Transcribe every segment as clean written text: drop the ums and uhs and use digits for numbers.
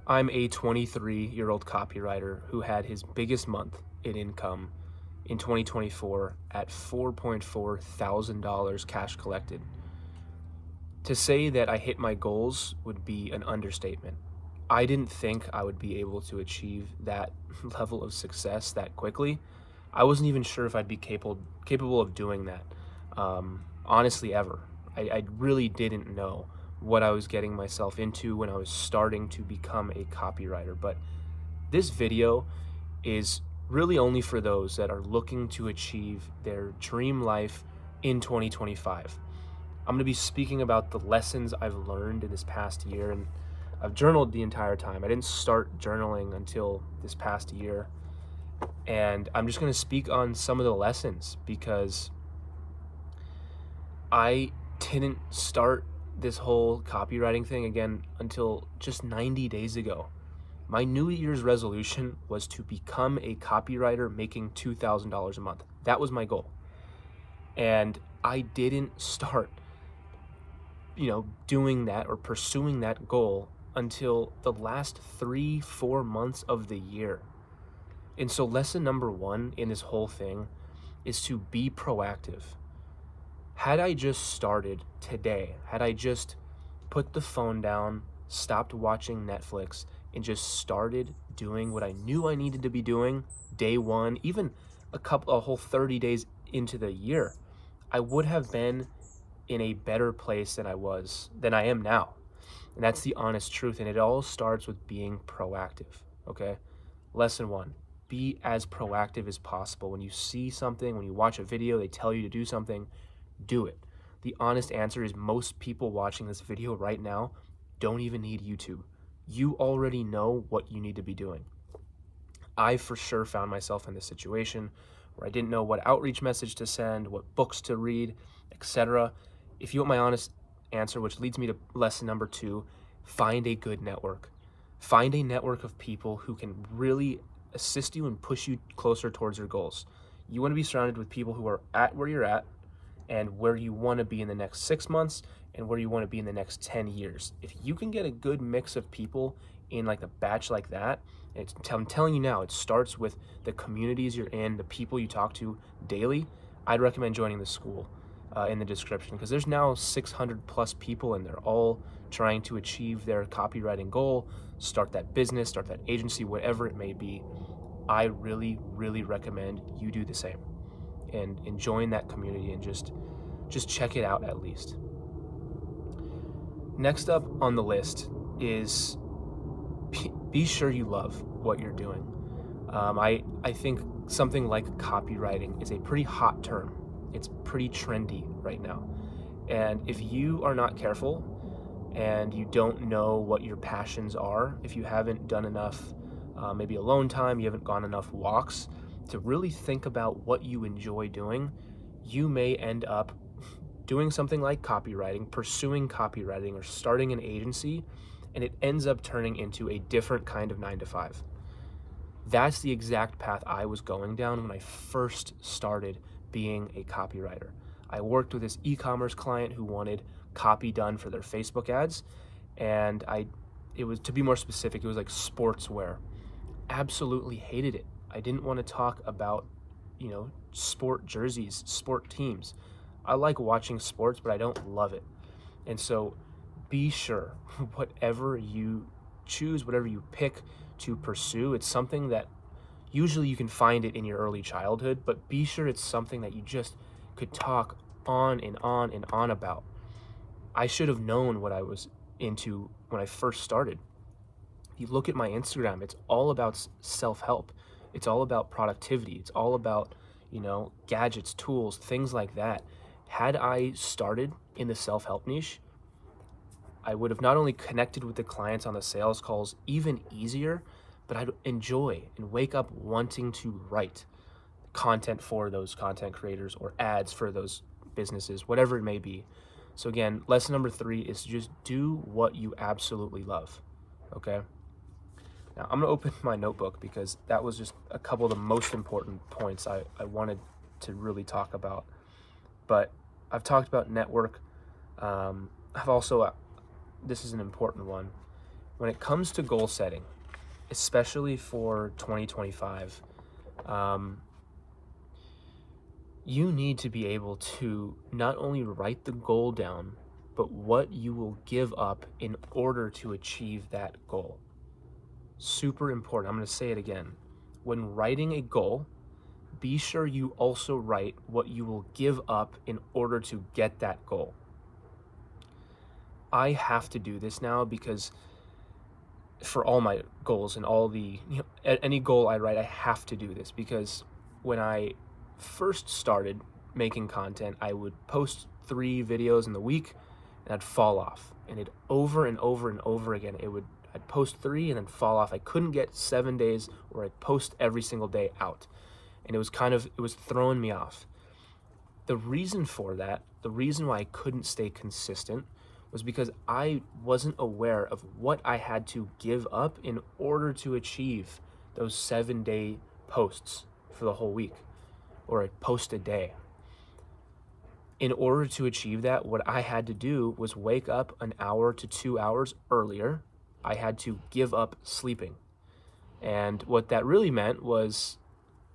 I'm a 23-year-old copywriter who had his biggest month in income in 2024 at $4.4 thousand cash collected. To say that I hit my goals would be an understatement. I didn't think I would be able to achieve that level of success that quickly. I wasn't even sure if I'd be capable of doing that, honestly, ever. I really didn't know what I was getting myself into when I was starting to become a copywriter. But this video is really only for those that are looking to achieve their dream life in 2025. I'm going to be speaking about the lessons I've learned in this past year, and I've journaled the entire time. I didn't start journaling until this past year, and I'm just going to speak on some of the lessons because I didn't start this whole copywriting thing again until just 90 days ago. My New Year's resolution was to become a copywriter making $2,000 a month. That was my goal. And I didn't start, doing that or pursuing that goal until the last 3-4 months of the year. And so lesson number one in this whole thing is to be proactive. Had I just started today, had I just put the phone down, stopped watching Netflix, and just started doing what I knew I needed to be doing day one, even a whole 30 days into the year, I would have been in a better place than I am now. And that's the honest truth. And it all starts with being proactive. Okay. Lesson one, be as proactive as possible. When you see something, when you watch a video, they tell you to do something, do it. The honest answer is most people watching this video right now don't even need YouTube. You already know what you need to be doing. I for sure found myself in this situation where I didn't know what outreach message to send, what books to read, etc. If you want my honest answer, which leads me to lesson number two, find a good network. Find a network of people who can really assist you and push you closer towards your goals. You want to be surrounded with people who are at where you're at and where you want to be in the next 6 months and where you want to be in the next 10 years. If you can get a good mix of people in like a batch like that, I'm telling you now, it starts with the communities you're in, the people you talk to daily. I'd recommend joining the school in the description because there's now 600 plus people and they're all trying to achieve their copywriting goal, start that business, start that agency, whatever it may be. I really, really recommend you do the same and join that community and just check it out at least. Next up on the list is be sure you love what you're doing. I think something like copywriting is a pretty hot term. It's pretty trendy right now. And if you are not careful and you don't know what your passions are, if you haven't done enough, maybe alone time, you haven't gone enough walks to really think about what you enjoy doing, you may end up doing something like copywriting, pursuing copywriting, or starting an agency, and it ends up turning into a different kind of 9 to 5. That's the exact path I was going down when I first started being a copywriter. I worked with this e-commerce client who wanted copy done for their Facebook ads, and it was, to be more specific, it was like sportswear. Absolutely hated it. I didn't want to talk about, sport jerseys, sport teams. I like watching sports, but I don't love it. And so be sure, whatever you choose, whatever you pick to pursue, it's something that usually you can find it in your early childhood, but be sure it's something that you just could talk on and on and on about. I should have known what I was into when I first started. You look at my Instagram, it's all about self-help. It's all about productivity. It's all about, gadgets, tools, things like that. Had I started in the self-help niche, I would have not only connected with the clients on the sales calls even easier, but I'd enjoy and wake up wanting to write content for those content creators or ads for those businesses, whatever it may be. So again, lesson number 3 is just do what you absolutely love. Okay? Now I'm gonna open my notebook because that was just a couple of the most important points I wanted to really talk about. But I've talked about network. I've also, this is an important one. when it comes to goal setting, especially for 2025, you need to be able to not only write the goal down, but what you will give up in order to achieve that goal. Super important. I'm going to say it again. When writing a goal, be sure you also write what you will give up in order to get that goal. I have to do this now because for all my goals and all the, any goal I write, I have to do this because when I first started making content, I would post 3 videos in the week and I'd fall off. And it over and over and over again, I'd post 3 and then fall off. I couldn't get 7 days where I'd post every single day out. And it was throwing me off. The reason for that, the reason why I couldn't stay consistent was because I wasn't aware of what I had to give up in order to achieve those 7-day posts for the whole week, or a post a day. In order to achieve that, what I had to do was wake up an hour to 2 hours earlier. I had to give up sleeping. And what that really meant was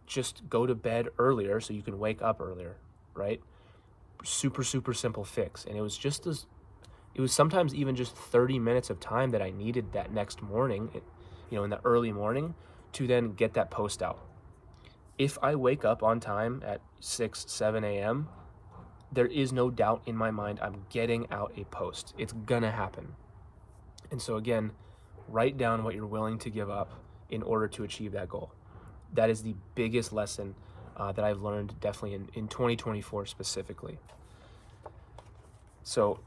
just go to bed earlier so you can wake up earlier, right? Super, super simple fix. And it was sometimes even just 30 minutes of time that I needed that next morning, in the early morning, to then get that post out. If I wake up on time at 6, 7 a.m., there is no doubt in my mind I'm getting out a post. It's gonna happen. And so again, write down what you're willing to give up in order to achieve that goal. That is the biggest lesson that I've learned definitely in 2024 specifically. So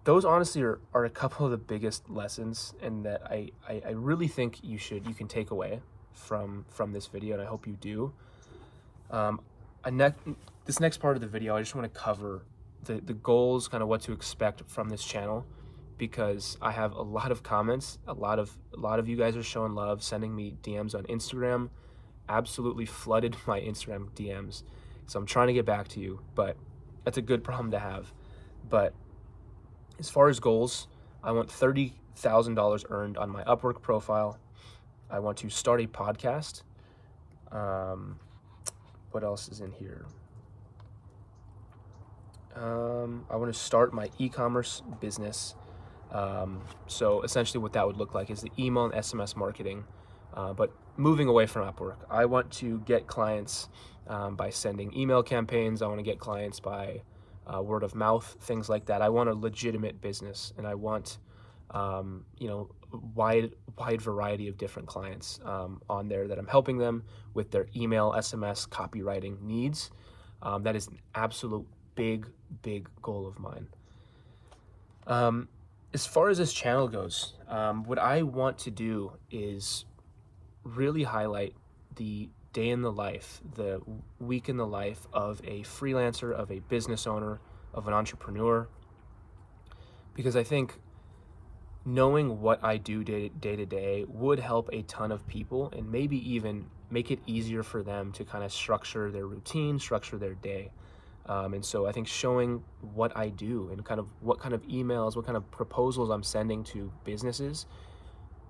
those honestly are a couple of the biggest lessons, and that I really think you can take away from this video, and I hope you do. This next part of the video, I just want to cover the goals, kind of what to expect from this channel, because I have a lot of comments. A lot of you guys are showing love, sending me DMs on Instagram, absolutely flooded my Instagram DMs. So I'm trying to get back to you, but that's a good problem to have. But as far as goals, I want $30,000 earned on my Upwork profile. I want to start a podcast. What else is in here? I want to start my e-commerce business. So essentially what that would look like is the email and SMS marketing, but moving away from Upwork. I want to get clients by sending email campaigns. I want to get clients by word of mouth, things like that. I want a legitimate business, and I want wide variety of different clients on there that I'm helping them with their email, SMS, copywriting needs. That is an absolute big goal of mine. As far as this channel goes, what I want to do is really highlight the day in the life, the week in the life of a freelancer, of a business owner, of an entrepreneur, because I think knowing what I do day to day would help a ton of people, and maybe even make it easier for them to kind of structure their routine, structure their day. And so I think showing what I do and kind of what kind of emails, what kind of proposals I'm sending to businesses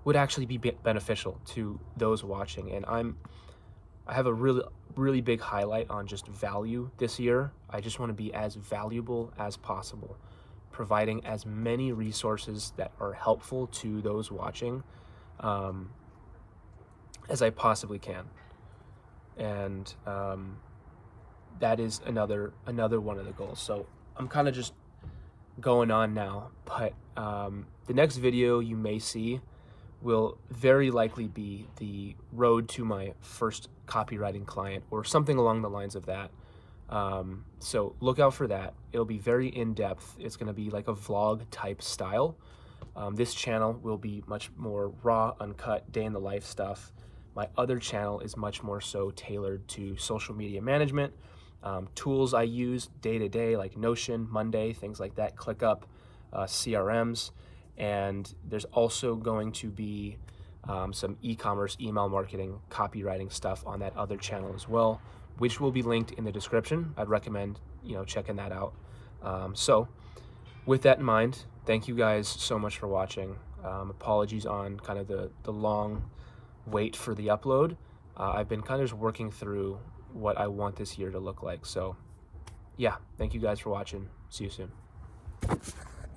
would actually be beneficial to those watching. And I have a really big highlight on just value this year. I just want to be as valuable as possible, providing as many resources that are helpful to those watching as I possibly can. And that is another one of the goals. So I'm kind of just going on now, but the next video you may see will very likely be the road to my first copywriting client, or something along the lines of that. So look out for that. It'll be very in-depth. It's going to be like a vlog type style. This channel will be much more raw, uncut, day in the life stuff. My other channel is much more so tailored to social media management, tools I use day to day, like Notion, Monday, things like that, ClickUp, CRMs. And there's also going to be some e-commerce, email marketing, copywriting stuff on that other channel as well, which will be linked in the description. I'd recommend checking that out. So with that in mind, thank you guys so much for watching. Apologies on kind of the long wait for the upload. I've been kind of just working through what I want this year to look like. So yeah, thank you guys for watching. See you soon.